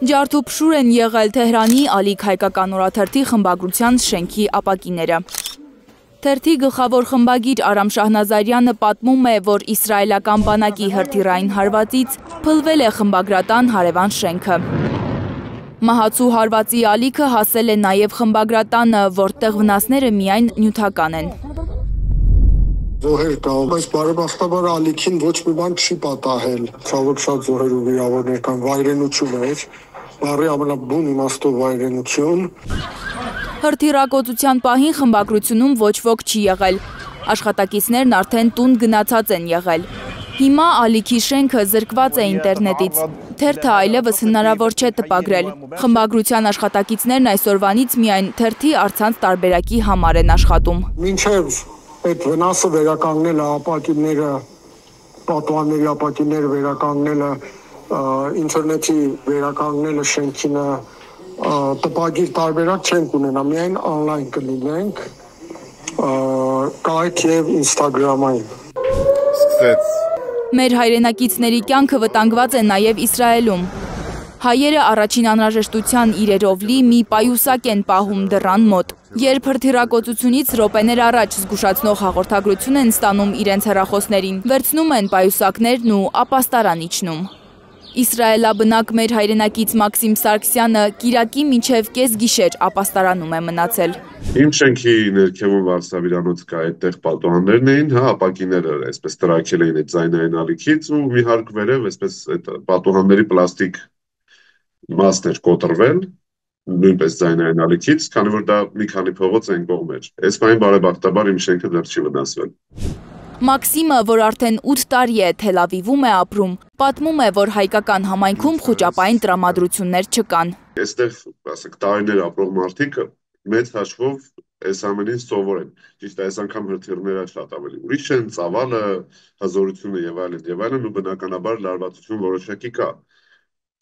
Ջարդուփշուր են եղել Թեհրանի Ալիք հայկական օրաթերթի խմբագրության շենքի ապակիները։ Թերթի գլխավոր խմբագիր Արամ Շահնազարյանը պատմում է, որ իսրայելական բանակի հրթիռային հարվածից փլվել է խմբագրատան հարևան շենքը։ Մահացու հարվածի ալիքը հասել է նաև խմբագրատանը, որտեղ վնասները միայն նյութական են։ Զոհեր կա, բայց բարեբախտաբար ալիքին ոչ մի բան չի պատահել։ Ցավոք շատ զոհեր ու վիրավորներ կան, վայրենություն էր, բառի ամենաբուն իմաստով վայրենություն։ Հրթիռակոծության պահին խմբագրությունում ոչ ոք չի եղել։ Աշխատակիցներն արդեն տուն գնացած են եղել։ Հիմա ալիքի շենքը զրկված է ինտերնետից։ Թերթը այլևս հնարավոր չէ տպագրել։ Խմբագրության աշխատակիցներն այսօրվանից միայն թերթի առցանց տարբերակի համար են աշխատում։ Մինչև այդ վնասը վերականգնելը, ապակիները, պատուհանների ապակիները վերականգնելը, ինտերնետի վերականգնելը շենքինը, տպագիր տարբերակ չենք ունենա, միայն on-line կլինենք, կայք և ինստագրամային։ Մեր հայրենակիցների կյանքը վտանգված է նաև Իսրայելում։ Հայերը առաջին անհրաժեշտության իրերով լի մի պայուսակ են պահում դռան մոտ։ Երբ հրթիռակոծությունից րոպեներ առաջ զգուշացնող հաղորդագրություն են ստանում իրենց հեռախոսներին, վերցնում են պայուսակներն ու ապաստարան իջնում։ Իսրայելաբնակ մեր հայրենակից Մաքսիմ Սարգսյանը կիրակի մինչև կեսգիշեր ապաստարանում է մնացել։ Իմ շենքի ներքևում վարսավիրանոց կա այդտեղ պատուհաններն էին, ապակիները այսպես տրաքել էին այդ ձայնային ալիքից ու մի հարկ վերև այսպես այդ պատուհանների պլաստիկ մասն էր կոտրվել, նույնպես ձայնային ալիքից, քանի որ դա մի քանի փողոց այն կողմ էր։ Այս պահին բարեբախտաբար իմ շենքը դեռ չի վնասվել։ Մաքսիմը, որ արդեն 8 տարի է Թել Ավիվում է ապրում, պատմում է, որ հայկական համայնքում խոճապային տրամադրություններ չկան։ Այստեղ, ասենք, տարիներ ապրող մարդիկ մեծ հաշվով այս ամենին սովոր են։ Ճիշտ է, այս անգամ հրթիռները շատ ավելի ուրիշ են, ծավալը, հզորությունը եւ այլն, ու բնականաբար լարվածություն որոշակի կա։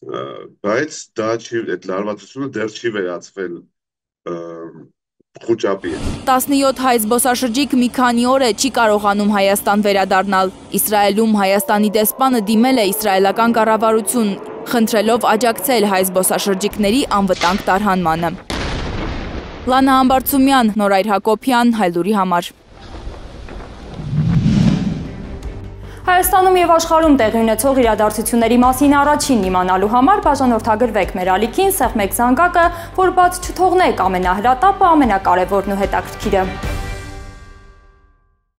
Բայց դա այդ լարվածությունը դեռ չի վերածվել խոճապի։ 17 հայ զբոսաշրջիկ մի քանի օր է չի կարողանում Հայաստան վերադառնալ։ Իսրայելում Հայաստանի դեսպանը դիմել է իսրայելական կառավարություն, խնդրելով աջակցել հայ զբոսաշրջիկների անվտանգ տարհանմանը։ Լանա Ամբարձումյան, Նորայր Հակոբյան, Հայլուրի համար։ Հայաստանում և աշխարհում տեղի ունեցող իրադարձությունների մասին առաջին իմանալու համար բաժանորդագրվեք մեր ալիքին, սեղմեք զանգակը, որ բաց չթողնեք ամենահրատապը, ամենակարևորն ու հետաքրքիրը։